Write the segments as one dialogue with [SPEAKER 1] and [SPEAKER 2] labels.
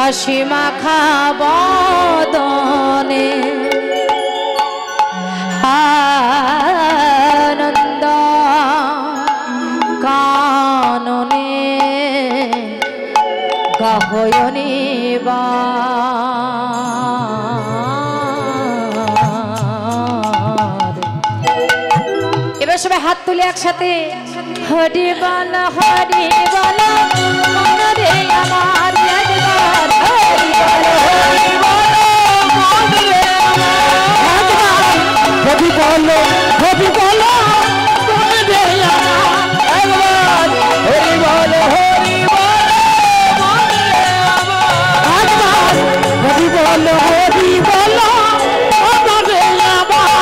[SPEAKER 1] হাসি মাখা বদনে আনন্দ কাননে গাহয়নি বা এবার সবাই হাত তুলে একসাথে হরি বল মন রে আমার একবার হরি বল মন রে আমার হরি বল মন রে আমার একবার হরি বল মন রে আমার একবার হরি বল মন রে আমার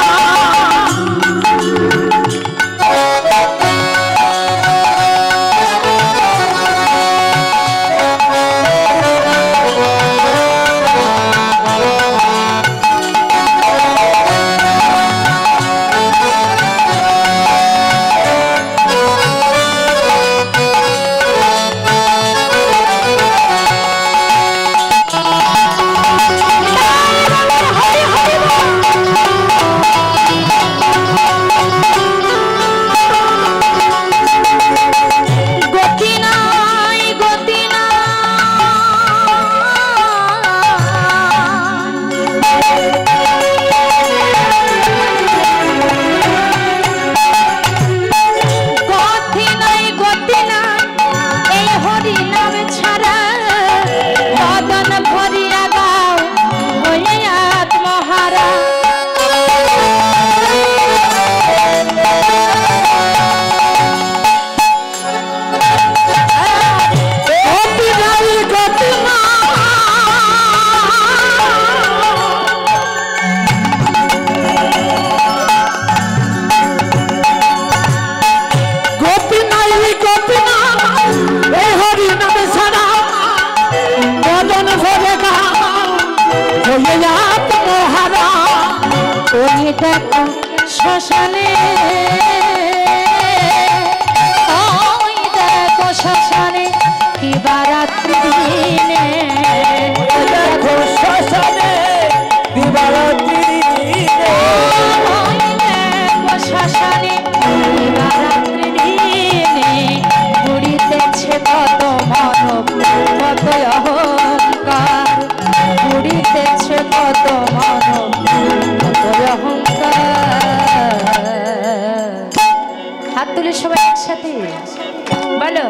[SPEAKER 1] শ্মশানে দেখো শ্মশানে কিবা রাত্রি দিনে দেখো শ্মশানে কিবা রাত্রি দিনে দেখো শ্মশানে কিবা রাত্রি দিনে পুড়িতেছে কত মানব কত অহংকার পুড়িতেছে কত মানব কত অহংকার হাত তুলে সবাই একসাথে বলো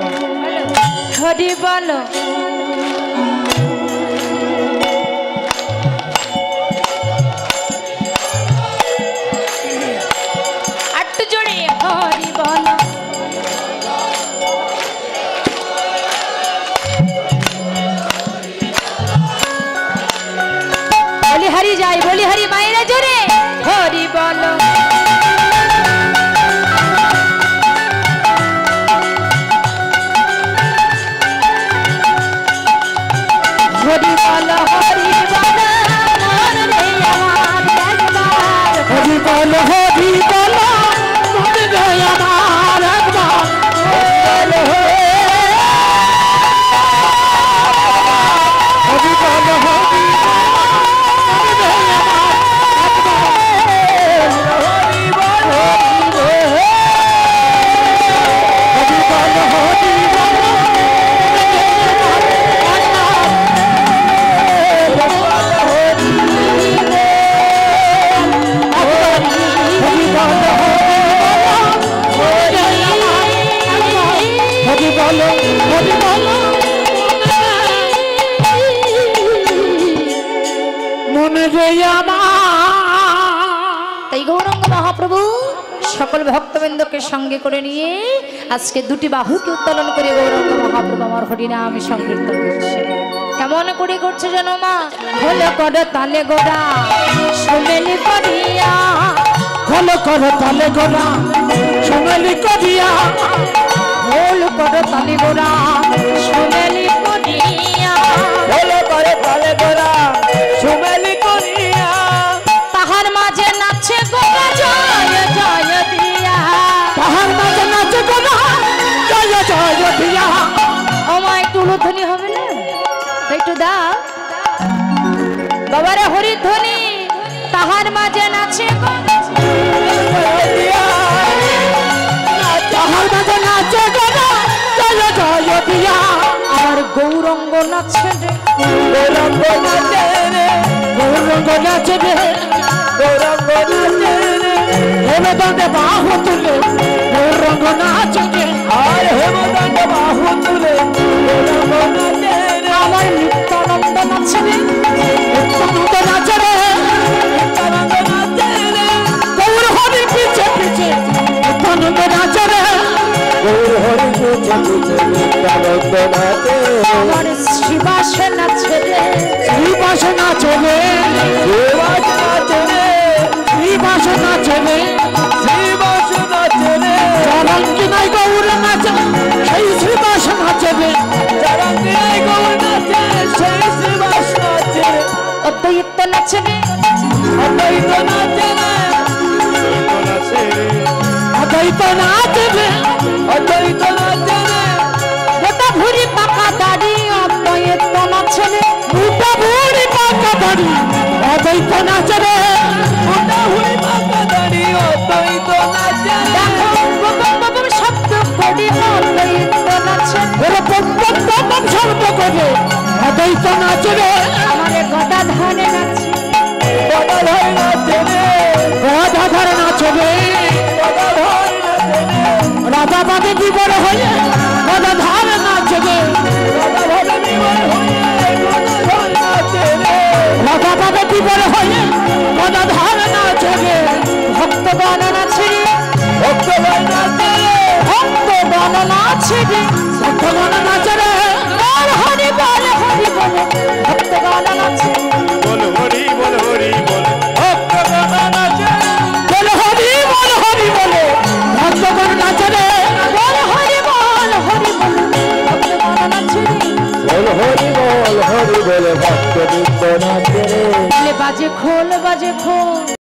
[SPEAKER 1] হরি বলো আটটু জোরে হরি বলো বলি হরি যাই বলি হরি মায়েরা জোরে হরি বলো হরি বলো মন রে আমার একবার হরি বলো মন রে আমার একবার হরি বলো তাই গৌরাঙ্গ মহাপ্রভু সকল ভক্তবৃন্দকে সঙ্গে করে নিয়ে আজকে দুটি বাহুকে উত্তোলন করে গৌরাঙ্গ মহাপ্রভু আমার হরিনাম সংকীর্তন করছে। কেমন করে করছে জানো মা? হলো করে তালে গোড়া সুমেলি করিয়া হলো করে তালে গোড়া সুমেলি করিয়া হলো করে তালে গোড়া সুমেলি করিয়া হলো করে তালে গোড়া সুমেলি করিয়া তাহার মাঝে নাচে গোরা জয় জয় দিয়া তাহার মাঝে নাচে গোরা জয় জয় দিয়া। ও মা একটু উলুধ্বনি হবে না? একটু দাও বাবারে হরিধ্বনি তাহার মাঝে নাচে গো তাহার মাঝে নাচে গো জয় জয় দিয়া আমার গৌরঙ্গ নাচে রে
[SPEAKER 2] গৌরঙ্গ নাচে রে
[SPEAKER 1] গৌরঙ্গ নাচে রে
[SPEAKER 2] গৌরঙ্গ নাচে রে
[SPEAKER 1] হেমদণ্ডে বাহু তুলে গৌরঙ্গ নাচে রে
[SPEAKER 2] আর হেমদণ্ড বাহু তুলে গৌরঙ্গ নাচে রে
[SPEAKER 1] আমার নিত্যানন্দ নাচে রে নিত্যানন্দ নাচে রে
[SPEAKER 2] নিত্যানন্দ নাচে রে
[SPEAKER 1] গৌর হরি পিছে পিছে নিত্যানন্দ নাচে রে
[SPEAKER 2] গৌর হরি পিছে পিছে নিত্যানন্দ নাচে
[SPEAKER 1] আমার শ্রীবাস নাচে রে শ্রীবাস নাচে রে
[SPEAKER 2] শ্রীবাস নাচে রে
[SPEAKER 1] শ্রীবাস নাচে রে
[SPEAKER 2] শ্রীবাস নাচে রে
[SPEAKER 1] চরঙ্গি নাই গৌর নাচে সেই শ্রীবাস নাচে রে
[SPEAKER 2] চরঙ্গিনী গৌর নাচে সেই শ্রীবাস নাচে
[SPEAKER 1] অদ্বৈত নাচে রে
[SPEAKER 2] অদ্বৈত নাচে রে
[SPEAKER 1] অদ্বৈত নাচে রে
[SPEAKER 2] অদ্বৈত নাচে রে
[SPEAKER 1] গোটা ভুরি পাকা দাড়ি অদ্বৈত নাচে রে গোটা ভুরি পাকা দাড়ি অদ্বৈত নাচে রে
[SPEAKER 2] গোটা হুড়ি পাকা দাড়ি অদ্বৈত নাচে রে
[SPEAKER 1] দেখো ববম ববম শব্দ করে অদ্বৈত নাচে ওরে ববম ববম শব্দ করে অদ্বৈত নাচে রে আমারে গদাধরে নাচে
[SPEAKER 2] গদাধর নাচে রে
[SPEAKER 1] গদাধর নাচে রে
[SPEAKER 2] গদাধর নাচে রে
[SPEAKER 1] রাজা বাদে বিবর হয়ে গদাধর নাচে রে
[SPEAKER 2] গদাধর বিবর হয়ে গদাধর নাচে রে
[SPEAKER 1] রাজা বাদে বিবর হয়ে গদাধর নাচে রে ভক্তগণ নাচে রে
[SPEAKER 2] ভক্তগণ নাচে রে
[SPEAKER 1] ভক্তগণ নাচে রে ভক্তগণ নাচে রে বল হরি বল হরি বল ভক্তগণ নাচে
[SPEAKER 2] বল হরি বল হরি বল ভক্তগণ নাচে
[SPEAKER 1] বল হরি বল হরি বল ভক্তগণ নাচে রে বল হরি বল হরি বল ভক্তগণ নাচে রে
[SPEAKER 2] বল হরি বল হরি বল ভক্তবৃন্দ নাচে রে
[SPEAKER 1] বাজে খোল বাজে খোল